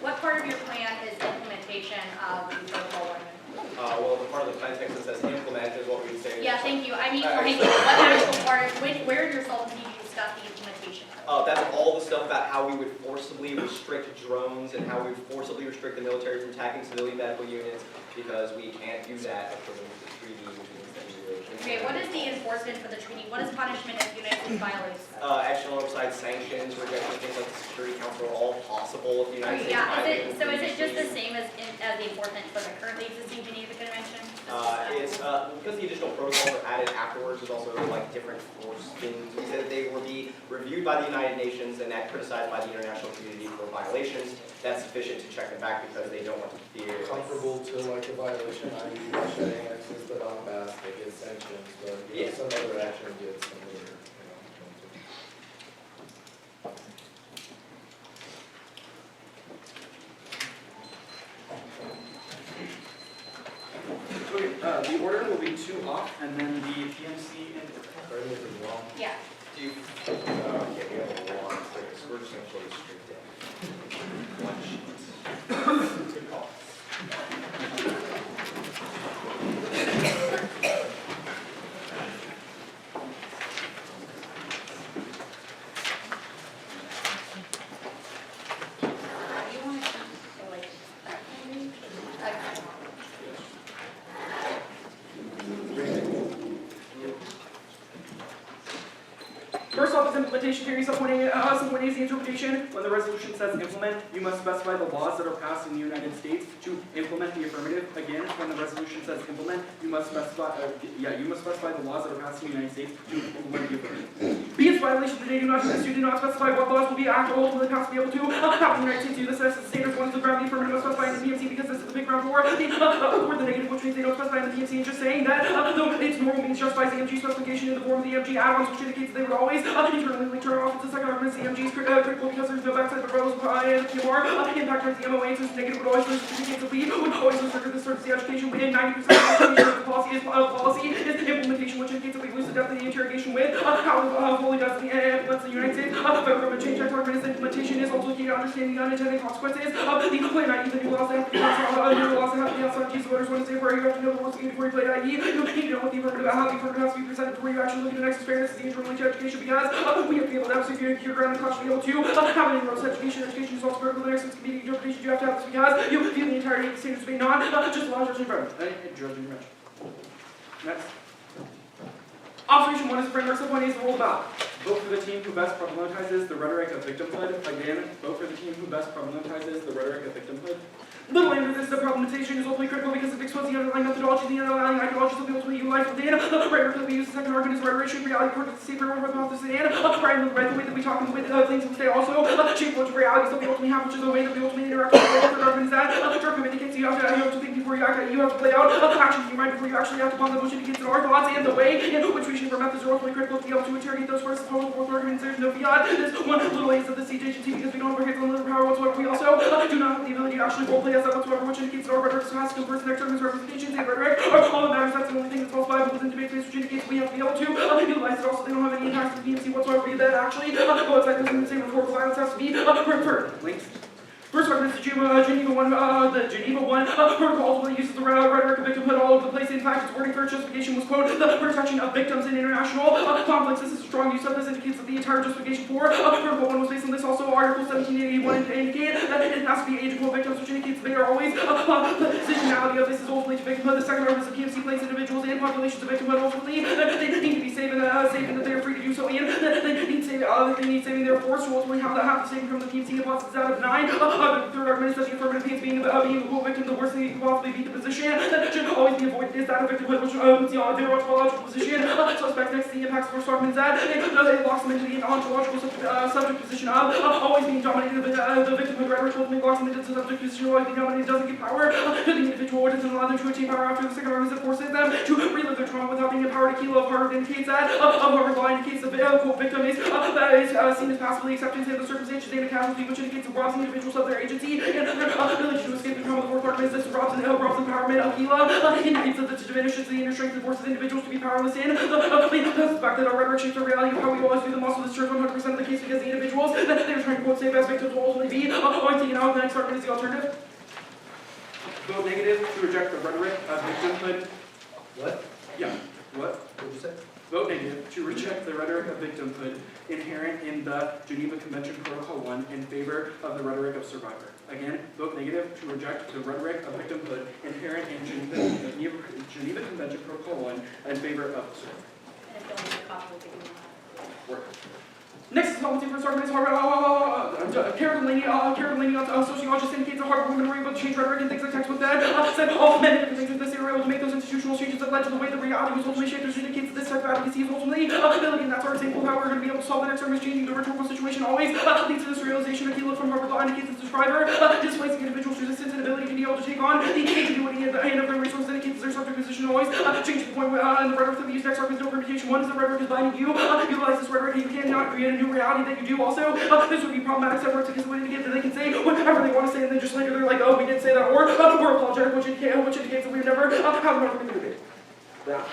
What part of your plan is implementation of the protocol amendment? Well, the part of the plan text that says implement is what we would say. Yeah, thank you. I mean, what actual part, where in your salt do you discuss the implementation of? That's all the stuff about how we would forcibly restrict drones and how we would forcibly restrict the military from attacking civilian medical units because we can't do that according to the treaty, which means that we really can't. Okay, what is the enforcement for the treaty? What is punishment if the United States violates? External oversight, sanctions, rejection, things like the Security Council are all possible if the United States Yeah, violates. so is it just the same as the enforcement for the currently existing Geneva Convention? It's because the additional protocols are added afterwards. There's also like different force things. We said that they will be reviewed by the United Nations and that criticized by the international community for violations. That's sufficient to check them back because they don't want to fear. Comparable to like a violation, i.e. Russia annexes the Donbass, they get sanctions, but Yeah. some other action gets some other, Okay, the order will be 2 off, and then the PMC and Yeah. Do you, we have a long list. We're just going to show you straight down. One sheet. Good call. Do you want to go like that maybe? Okay. First off is implementation theory. Subpoint A is the interpretation. When the resolution says implement, you must specify the laws that are passed in the United States to implement the affirmative. Again, when the resolution says implement, you must specify the laws that are passed in the United States to implement the affirmative. B is violation that they do not specify what laws will be acted or ultimately passed to be able to have the United States do this as the standard one is the ground. The affirmative must specify in the PMC because this is the big ground for the negative, which means they don't specify in the PMC. And just saying that though its normal means justifies the MG specification in the form of the MG add-ons, which indicates they would always internally turn off. It's the second argument. The MG is critical because there's no backside but rebels and PMR. Impact towards the MOA, so it's negative would always lose certificates of lead, would always lose the certainty education within 90% of the policy is the implementation, which indicates that we lose the depth of the interrogation with how fully does the implements the United States federal government change next argument is implementation is also key to understanding the unintended consequences of the play IE. The new laws that have to be outside Jesus voters want to say where you have to know the rules before you play IE. You need to know what the affirmative, how the affirmative has to be presented before you actually look at the next fairness is the intro to education because we have to be able to have secure ground and to be able to have any roads education. Education is also critical. The next community interpretation you have to have this because you view the entirety of the standards being not just laws or environment. Next. Observation 1 is the framework, sub 1 is the rule about. Vote for the team who best problematizes the rhetoric of victimhood. Again, vote for the team who best problematizes the rhetoric of victimhood. Little under this, the problematization is ultimately critical because it exposes the underlying methodology, the underlying ideologies that we ultimately utilize within. The rhetoric that we use the second argument is rhetoric, reality, according to the safer world of the and right, the way that we talk and the way that things will stay also shape which realities that we ultimately have, which is the way that we ultimately interact with the third argument is that the argument indicates you have to think before you act, you have to play out actions in your mind before you actually act upon them, which indicates that our thoughts and the way in which we shape our methods are ultimately critical to be able to interrogate those first and fourth arguments. There's no fiat. There's one little ace of the siege agency because we don't have our hands on the power whatsoever. We also do not have the ability to actually roleplay as that whatsoever, which indicates that our rhetoric has to come first. The next argument is representations and rhetoric are all that matters. That's the only thing that's falsifiable within debate space, which indicates we have to be able to utilize it. Also, they don't have any impacts to the PMC whatsoever. That actually go outside this in the same rhetorical violence has to be preferred. Links. First argument is the Geneva 1 protocol ultimately uses the rhetoric of victimhood all over the place. In fact, its wording for its justification was, quote, the protection of victims in international conflicts. This is a strong use of this, indicates that the entire justification for Protocol 1 was based on this. Also, Article 1781 indicated that it has to be age-equal victims, which indicates they are always the positionality of this is ultimately to victimhood. The second argument is the PMC places individuals and populations of victimhood ultimately that they need to be safe and that they are free to do so, and they need saving their force to ultimately have the saving from the PMC deposits out of 9. The third argument is that the affirmative means being the equal victim, the worst thing you can possibly be the position that should always be avoided is that of victimhood, which puts the ontological position. Suspect next to the impacts of first argument is that it locks them into the ontological subject position of always being dominated. The victimhood rhetoric ultimately locks them into the subject position of always being dominated, doesn't give power to the individual, or doesn't allow them to attain power after the second argument that forces them to relive their trauma without being empowered. A key law of Harvard indicates that Harvard law indicates the quote victim is seen as passively acceptance of the circumstances and a casualty, which indicates it robs the individuals of their agency and ability to escape the trauma. The fourth argument is this robs empowerment of Gila indicates that this diminishes the inner strength and forces individuals to be powerless in the fact that our rhetoric shapes our reality of how we always do them. Also, this is 100% of the case because the individuals that they're trying to quote save as victims will ultimately be always taken out. The next argument is the alternative. Vote negative to reject the rhetoric of victimhood. What? Yeah. What? What did you say? Vote negative to reject the rhetoric of victimhood inherent in the Geneva Convention Protocol 1 in favor of the rhetoric of survivor. Again, vote negative to reject the rhetoric of victimhood inherent in Geneva Convention Protocol 1 in favor of survivor. And if you want to copy, we'll give you that. Work. Next is policy for argument is Karen Delaney, sociologist, indicates that Harvard women were able to change rhetoric and things like textbook that said all men and things like this, they were able to make those institutional changes that led to the way the reality was ultimately shaped, which indicates that this type of advocacy is ultimately ability, and that's our example of how we're going to be able to solve the next argument, changing the rhetorical situation always leads to this realization. A key look from Harvard law indicates that the describer displacing individuals' resistance and ability to be able to take on the ingenuity and of their resources indicates their subject position always change the point in the rhetoric that we use next argument is no permutation. One is the rhetoric is binding you, utilize this rhetoric, and you cannot create a new reality that you do also. This would be problematic separate because it would indicate that they can say whatever they want to say and then just later they're like, oh, we didn't say that, or we're apologetic, which indicates that we've never had an argument debate. Yeah.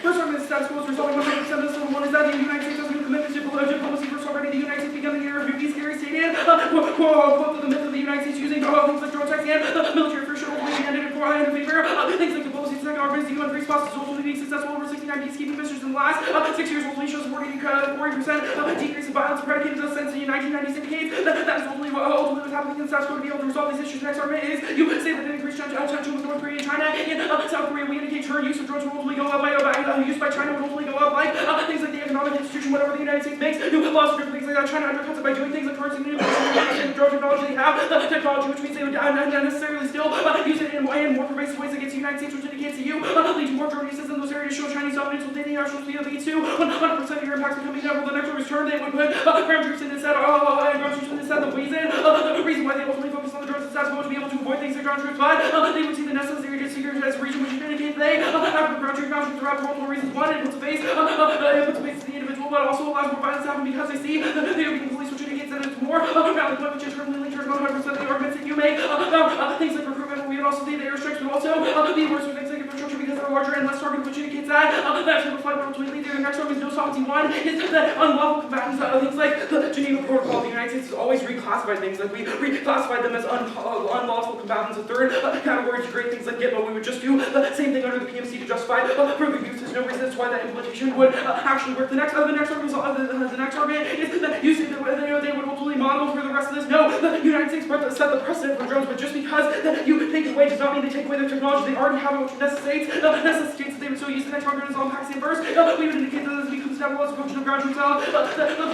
First argument is status quo is resolving 100% of the civil one is that the United States has new commitments to diplomacy. First already, the United States began the year of peace theory stated, quote, the myth of the United States using things like drone attacks and military for sure ultimately ended in favor things like diplomacy. The second argument is the UN response is ultimately being successful over 69 peacekeeping missions in the last 6 years. Ultimately shows 40% decrease in violence predicated since the 1990s indicates that is ultimately what happening in South Korea to be able to resolve these issues. The next argument is you say that an increased tension with North Korea and China and South Korea. We indicate her use of drones will ultimately go up by use by China would ultimately go up like things like the economic institution, whatever the United States makes, laws for things like that. China undercuts it by doing things like currency manipulation, drone technology. They have technology, which means they would not necessarily still use it in more pervasive ways against the United States, which indicates that you lead to more drone uses in those areas, show Chinese dominance within the international field, leads to 100% of your impacts becoming inevitable. The next return, they would put ground troops in instead, ground troops in instead. The reason why they ultimately focus on the drones is that's to be able to avoid things like ground troops, but they would see the necessary to securitize the region, which would indicate they have ground troops throughout multiple reasons. One, it puts a face to the individual, but also allows more violence to happen because they see that they are being policed, which indicates that it's more rally point, which internally linked to 100% of the arguments that you make. Things like recruitment, we would also see the airstrikes would also be worse for things like infrastructure because that are larger and less targeted, which indicates that that type of flight will ultimately lead to the next one is no solvency one is that unlawful combatants, things like the Geneva Protocol of the United States has always reclassified things, like we reclassified them as unlawful combatants. A third category to great things like Gitmo, we would just do the same thing under the PMC to justify further use. There's no reason as to why that implementation would actually work. The next argument is that you say that they would ultimately model for the rest of this. No, the United States set the precedent for drones, but just because you take it away does not mean they take away their technology. They already have it, which necessitates that they would still use the next argument is all Paxi verse. We would indicate that this becomes established as a function of ground truth out. The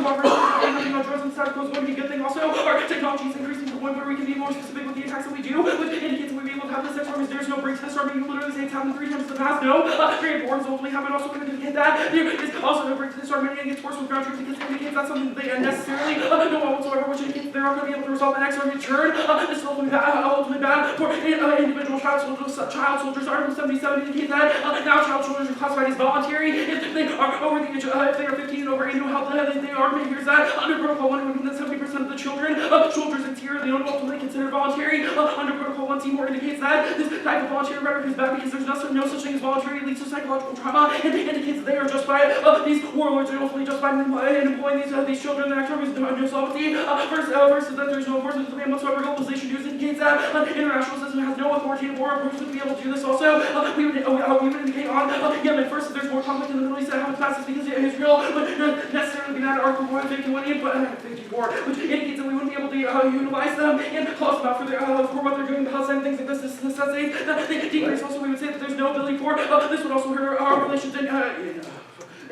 cooperation on drones and status quo is going to be a good thing. Also, our technology is increasing to the point where we can be more specific with the attacks that we do, which indicates that we'll be able to have this next army. There's no break to this army. You literally say it's happened 3 times in the past. No, very important. Hopefully, have it also going to indicate that there is also no break to this army. And it gets worse with ground troops because it indicates that's something that they necessarily don't want whatsoever, which indicates they're not going to be able to resolve the next army turn. This is ultimately bad for individual child soldiers. Article 77 indicates that now child soldiers are classified as voluntary if they are over the age if they are 15 and over 8 who help they are. Here's that under Protocol 1, it would mean that 70% of the children soldiers in tier they don't ultimately considered voluntary. Under Protocol 1, Seymour indicates that this type of voluntary rhetoric is bad because there's no such thing as voluntary. It leads to psychological trauma and indicates that they are justified. These warlords are ultimately justified in employing these children. The next term is no solvency. First is that there's no enforcement of the ban whatsoever. Globalization news indicates that international system has no authoritative war approach to be able to do this. Also, we would indicate on Yemen. First, there's more conflict in the Middle East that happens fastest because Israel would necessarily be mad at Article 151 but 54, which indicates that we wouldn't be able to utilize them and call them out for what they're doing in Palestine, things like this. This necessitates that they decrease. Also, we would say that there's no ability for this would also hurt our relations in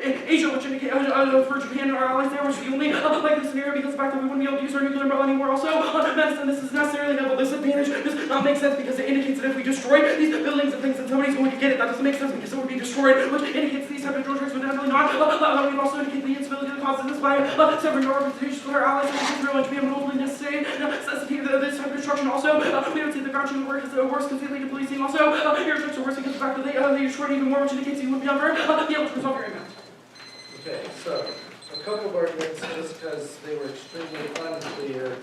Asia, which indicates for Japan and our allies there, which is the only likely scenario because of the fact that we wouldn't be able to use our nuclear umbrella anymore. Also, medicine, this is necessarily a double disadvantage. This does not make sense because it indicates that if we destroy these buildings and things, then somebody's going to get it. That doesn't make sense because it would be destroyed, which indicates these type of drone tricks would definitely not. We would also indicate the instability of the cause of this by severing our representations with our allies such as Israel and Japan would ultimately necessitate this type of destruction. Also, we would say the ground shooting work is worse because they lead to policing. Also, air tricks are worse because of the fact that they destroyed even more, which indicates you would never be able to resolve your impact. Okay, so a couple of arguments just because they were extremely unclear.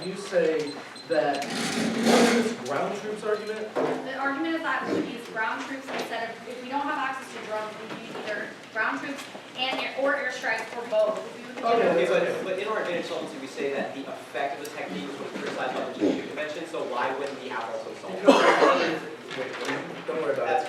You say that this ground troops argument? The argument is that we would use ground troops instead of, if we don't have access to drones, we would use either ground troops and airstrikes or both. Okay, but in our advantage solvency, we say that the effect of the technique was criticized by the Geneva Convention, so why wouldn't we have also solved it? Don't worry about it.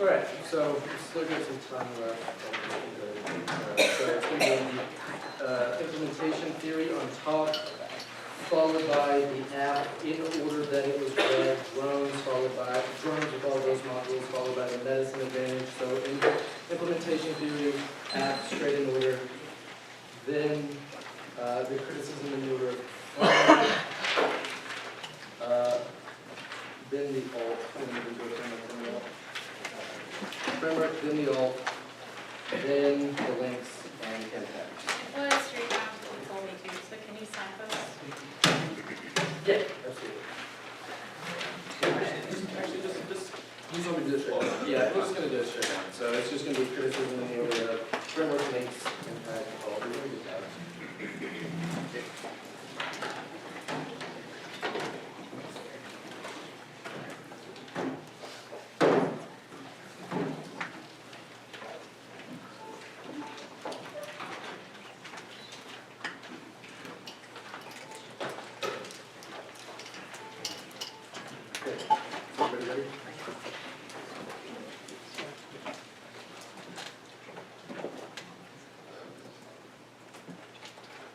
Alright, so we still got some time left. So it's going to be implementation theory on top, followed by the app in order that it was read, drones, followed by drones with all those modules, followed by the medicine advantage. So in implementation theory, app straight in order, then the criticism in order, then the alt, framework, then the alt, then the links, and impact. Well, it's straight down to what you told me to, so can you sign those? Yeah, absolutely. Actually, just you just want me to do it straight down? Yeah, we're just going to do it straight down. So it's just going to be criticism in the order of framework, links, impact, alt. We're going to do that.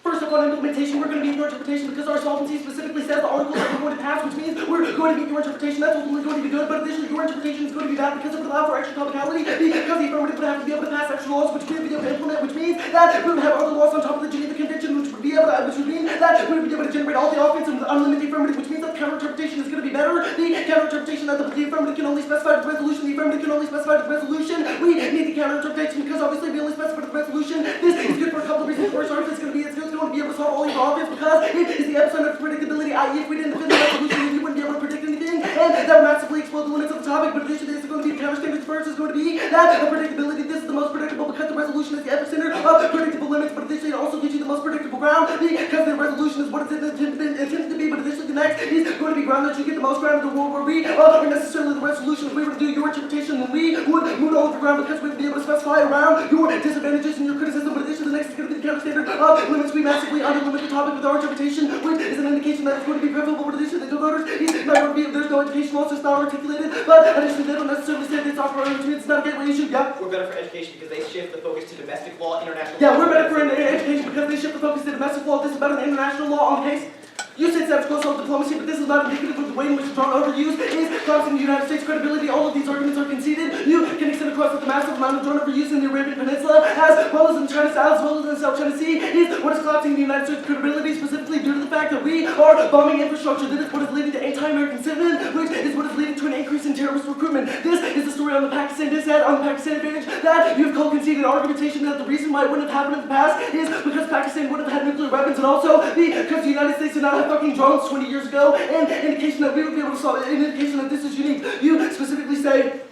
First up on implementation, we're going to be your interpretation because our solvency specifically says the articles that we're going to pass, which means we're going to be your interpretation. That's ultimately going to be good, but additionally your interpretation is going to be bad because it would allow for extra topicality, because the affirmative would have to be able to pass extra laws, which we would be able to implement, which means that we would have other laws on top of the Geneva Convention, which would mean that we would be able to generate all the offense and unlimit the affirmative, which means that the counter-interpretation is going to be better. The counter-interpretation that the affirmative can only specify the resolution, the affirmative can only specify the resolution. We need the counter-interpretation because obviously we only specify the resolution. This is good for a couple of reasons. First off, it's going to be able to solve all your problems because it is the epicenter of predictability, i.e. if we didn't defend the resolution, we wouldn't be able to predict anything, and that would massively explode the limits of the topic. But additionally, this is going to be counter standards first, is going to be that the predictability, this is the most predictable because the resolution is the epicenter of predictable limits, but additionally it also gives you the most predictable ground because the resolution is what it's intended to be, but additionally the next is going to be ground that you get the most ground in the world where we are necessarily the resolution. If we were to do your interpretation, then we would move all over the ground because we would be able to specify around your disadvantages and your criticism, but additionally the next is going to be the counter standard of limits. We massively underlimit the topic with our interpretation, which is an indication that it's going to be preferable, but additionally the voters, it's not going to be, there's no education law, so it's not articulated, but additionally they don't necessarily say that it's off which means it's not a gateway issue. Yeah. We're better for education because they shift the focus to domestic law, international law. Yeah, we're better for education because they shift the focus to domestic law. This is better than international law on the case. You said that's close to diplomacy, but this is not indicative of the way in which it's drawn overuse is collapsing the United States credibility. All of these arguments are conceded. You can extend across the massive amount of drawn overuse in the Arabian Peninsula, as well as in China South, as well as in the South China Sea, is what is collapsing the United States credibility, specifically due to the fact that we are bombing infrastructure. That is what is leading to anti-American sentiment, which is what is leading to an increase in terrorist recruitment. This is the story on the Pakistan dissent, on the Pakistan advantage, that you've co-conceded argumentation that the reason why it wouldn't have happened in the past is because Pakistan wouldn't have had nuclear weapons, and also because the United States did not have fucking drones 20 years ago, and indication that we would be able to solve it, an indication that this is unique. You specifically say,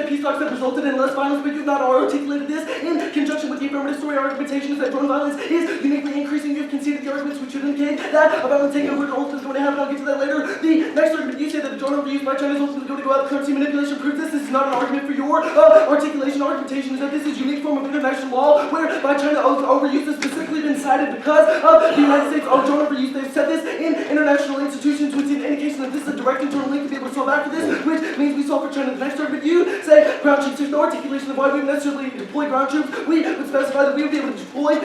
peace talks that resulted in less violence, but you've not articulated this in conjunction with the affirmative story argumentation is that drone violence is uniquely increasing. You've conceded the arguments which should indicate that a violent takeover is ultimately going to happen. I'll get to that later. The next argument, you say that the drone overuse by China is ultimately going to go out. Currency manipulation proves this. This is not an argument for your articulation. Argumentation is that this is a unique form of international law whereby China overuse has specifically been cited because of the United States drone overuse. They've said this in international institutions, which is an indication that this is a direct internal link to be able to solve after this, which means we solve for China. The next argument, you say ground troops. There's no articulation of why we would necessarily deploy ground troops. We would specify that we would be able to deploy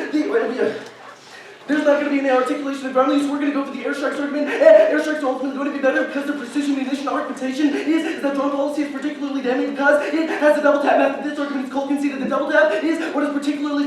there's not going to be any articulation of ground use. We're going to go for the airstrikes argument. Airstrikes are ultimately going to be better because the precision munition argumentation is that drone policy is particularly damning because it has a double tap method. This argument is cold conceded. The double tap is what is particularly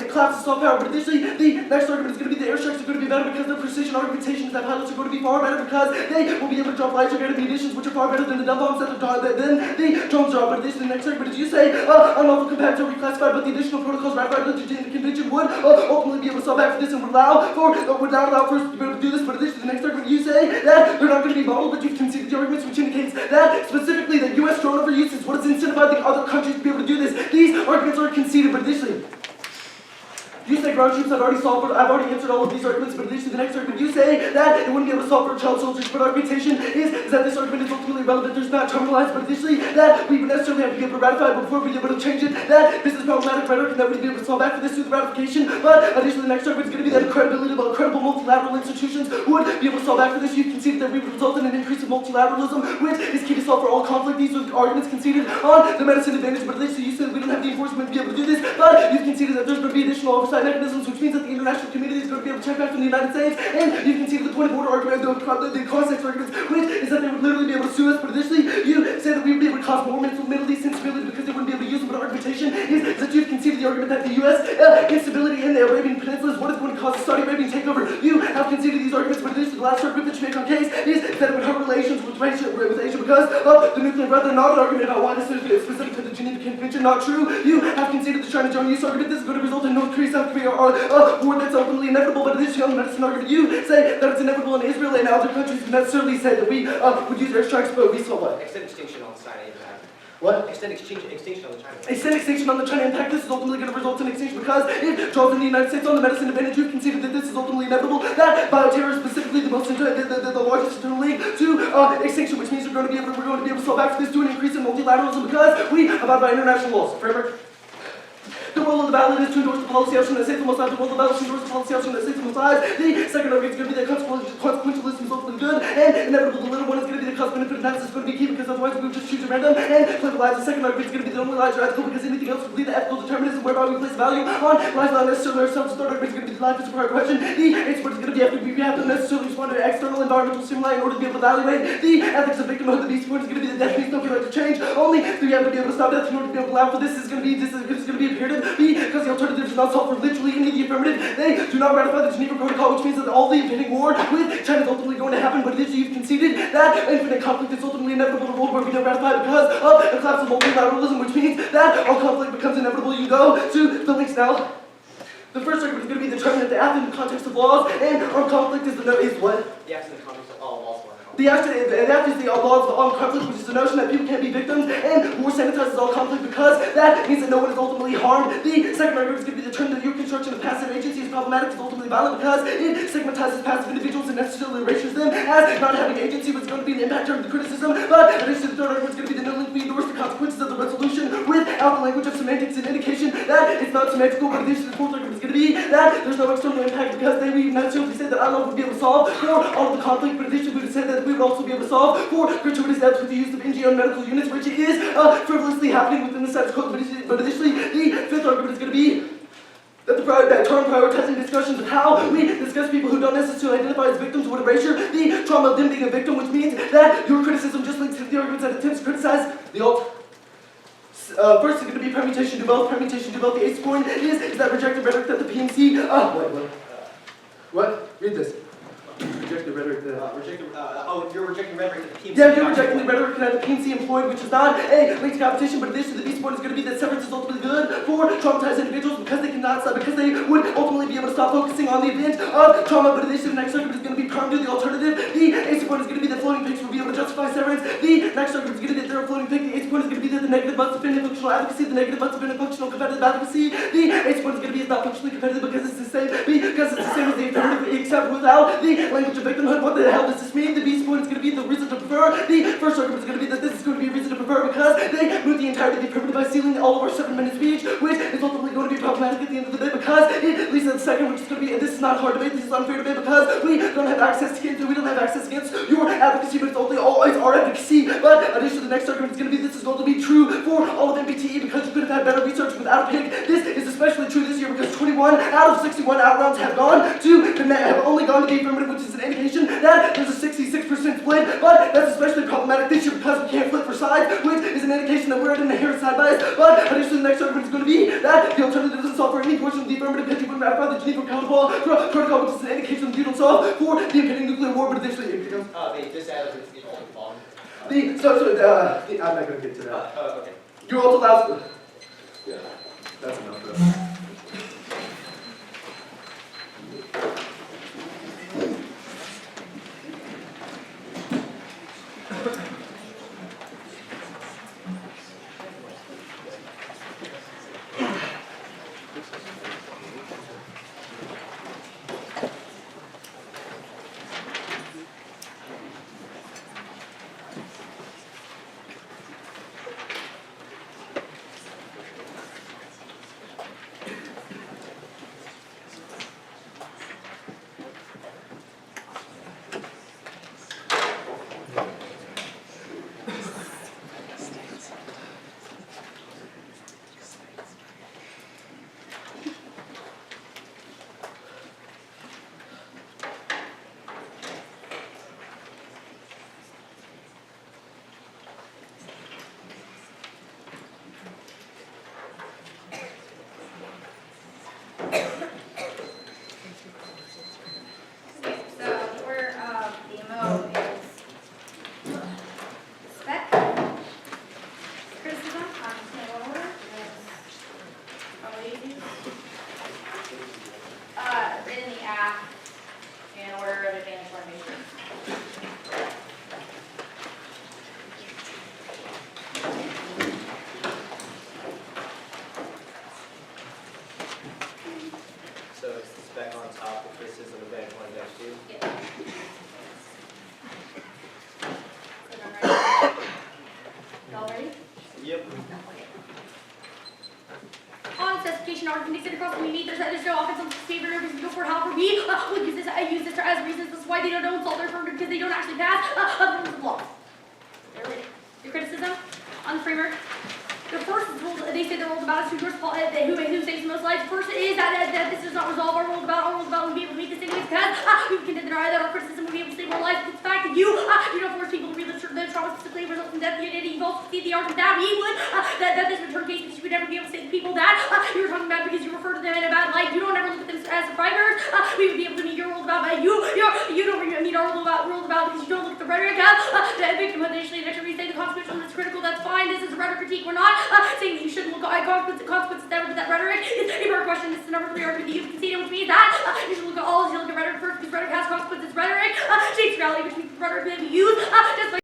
collapses soft power. But additionally, the next argument is going to be the airstrikes are going to be better because the precision argumentation is that pilots are going to be far better because they will be able to drop light targeted munitions, which are far better than the dumb bombs that than the drones are. But additionally, the next argument is you say unlawful combatants are reclassified, but the additional protocols ratified by the Geneva Convention would ultimately be able to solve after this and would not allow for us to be able to do this. But additionally, the next argument you say that they're not going to be modeled, but you've conceded the arguments, which indicates that specifically that U.S. drone overuse is what has incentivized the other countries to be able to do this. These arguments are conceded, but additionally, you say ground troops have already solved, I've already answered all of these arguments, but additionally the next argument you say that it wouldn't be able to solve for child soldiers, but argumentation is that this argument is ultimately relevant, there's not terminalized, but additionally that we would necessarily have to be able to ratify it before we'd be able to change it, that this is problematic rhetoric and that we'd be able to solve after this through the ratification, but additionally the next argument is going to be that credible multilateral institutions would be able to solve after this. You've conceded that we would result in an increase of multilateralism, which is key to solve for all conflict. These are arguments conceded on the medicine advantage, but additionally you said we don't have the enforcement to be able to do this, but you've conceded that there's going to be additional oversight mechanisms, which means that the international community is going to be able to check back from the United States, and you can see the point of order argument, the context arguments, which is that they would literally be able to sue us, but additionally, you say that we would be able to cause more Middle East instability because they wouldn't be able to use them, but argumentation is that you've conceded the argument that the U.S. Instability in the Arabian Peninsula is what is going to cause the Saudi Arabian takeover. You have conceded these arguments, but additionally, the last argument that you make on case is that it would hurt relations with Asia because of the nuclear weapon, not an argument about why this is specific to the Geneva Convention, not true. You have conceded the China drone use argument. This is going to result in North Korea, South Korea, war that's openly inevitable, but additionally on the medicine argument, you say that it's inevitable in Israel and other countries necessarily say that we would use airstrikes, but we saw what? Extent distinction on the side of Abraham. What? Extend extinction on the China. Extend extinction on the China impact. This is ultimately going to result in extinction because it draws in the United States on the medicine advantage. You've conceded that this is ultimately inevitable. That bioterror is specifically the largest internal link to extinction, which means we're going to be able to solve after this to an increase in multilateralism because we abide by international laws. Framework. The role of the ballot is to endorse the policy option that states the most lives. The role of the ballot is to endorse the policy option that states the most lives. The second argument is going to be that consequentialism is ultimately good, and inevitable the little one is going to be the cost benefit analysis is going to be key because otherwise we would just choose at random and play with lives. The second argument is going to be the only lives are ethical because anything else would lead to ethical determinism whereby we place value on lives not necessarily ourselves. The third argument is going to be life is a prior question. The eighth point is going to be we have to necessarily respond to external environmental stimuli in order to be able to evaluate the ethics of victimhood. The beast point is going to be the death means nobody like to change. Only we have to be able to stop death in order to be able to allow for this. Is going to be imperative. Because the alternative does not solve for literally any of the affirmative. They do not ratify the Geneva Protocol, which means that all the impending war with China is ultimately going to happen. But additionally, you've conceded that infinite conflict is ultimately inevitable in a world where we don't ratify because of the collapse of multilateralism, which means that all conflict becomes inevitable. You go to the links now. The first argument is going to be determined that the act in the context of laws and armed conflict is what? The act in the context of all laws. The act is the laws of armed conflict, which is the notion that people can't be victims, and war sanitizes all conflict because that means that no one is ultimately harmed. The second argument is going to be determined that your construction of passive agency is problematic, is ultimately violent because it stigmatizes passive individuals and necessarily erases them as not having agency, which is going to be an impact of the criticism. But additionally, the third argument is going to be the no link we endorse the consequences of the resolution without the language of semantics and indication that it's not semantical. But additionally, the fourth argument is going to be that there's no external impact because we necessarily said that our love would be able to solve for all of the conflict, but additionally we would say that we would also be able to solve for gratuitous deaths with the use of NGO medical units, which is frivolously happening within the status quo. But additionally, the fifth argument is going to be that term prioritizing discussions of how we discuss people who don't necessarily identify as victims would erasure the trauma of them being a victim, which means that your criticism just links to the arguments that attempts to criticize the alt. First is going to be permutation do both. Permutation do both. The eighth point is that rejected rhetoric that the PNC. What? Read this. Rejected rhetoric that. You're rejecting rhetoric that the PNC. Yeah, you're rejecting the rhetoric that the PNC employed, which is not a linked competition, but additionally the beast point is going to be that severance is ultimately good for traumatized individuals because they cannot stop, because they would ultimately be able to stop focusing on the event of trauma, but additionally the next argument is going to be perm to the alternative. The eighth point is going to be that floating pigs will be able to justify severance. The next argument is going to be that they're a floating pig. The eighth point is going to be that the negative must have been in functional advocacy. The negative must have been in functional competitive advocacy. The eighth point is going to be it's not functionally competitive because it's the same as the affirmative, except without the language of victimhood. What the hell does this mean? The beast point is going to be the reason to prefer. The first argument is going to be that this is going to be a reason to prefer because they move the entirety of the affirmative by sealing all of our 7-minute speech, which is ultimately going to be problematic at the end of the day because it leads to the second, which is going to be, and this is not hard debate, this is unfair debate because we don't have access against your advocacy, but it's only always our advocacy. But additionally, the next argument is going to be this is going to be true for all of NPTE because you could have had better research without a pig. This is especially true this year because 21 out of 61 outrounds have only gone to the affirmative, which is an indication that there's a 66% split, but that's especially problematic this year because we can't flip for sides, which is an indication that we're at an inherent side bias. But additionally, the next argument is going to be that the alternative doesn't solve for any portion of the affirmative because you wouldn't ratify the Geneva Protocol, which is an indication that you don't solve for the impending nuclear war, but additionally, This added with the bomb. I'm not going to get to that. Okay. You're also allowed. Yeah, that's enough for us. on top, the criticism of Edge 1 and Edge 2. Yeah. So done, right? Y'all ready? Yep. On specification argument considered across the community, there's no offense on favor of this before. However, we will use this as reasons. That's why they don't insult their affirmative, because they don't actually pass the rules of law. Your criticism on the framework. The first rule, they say the rules about is who saves the most lives. First is that this does not resolve our rules about. Our rules about will be able to meet this anyways, because we can deny that our criticism will be able to save more lives. It's the fact that you don't force people to relive the trauma specifically result from death. You've also seen the argument that we would that this would turn case because you would never be able to say the people that you were talking about because you refer to them in a bad light. You don't ever look at them as survivors. We would be able to meet your rules about, but you don't meet our rules about because you don't look at the rhetoric of the victim initially. And actually, we say the consequential is critical. That's fine. This is a rhetoric critique. We're not saying that you shouldn't look at consequences that with that rhetoric. It's a better question. This is the number 3 argument that you've conceded, which means that you should look at all. You should look at rhetoric first because rhetoric has consequences. Rhetoric shapes reality, which means rhetoric may be used just like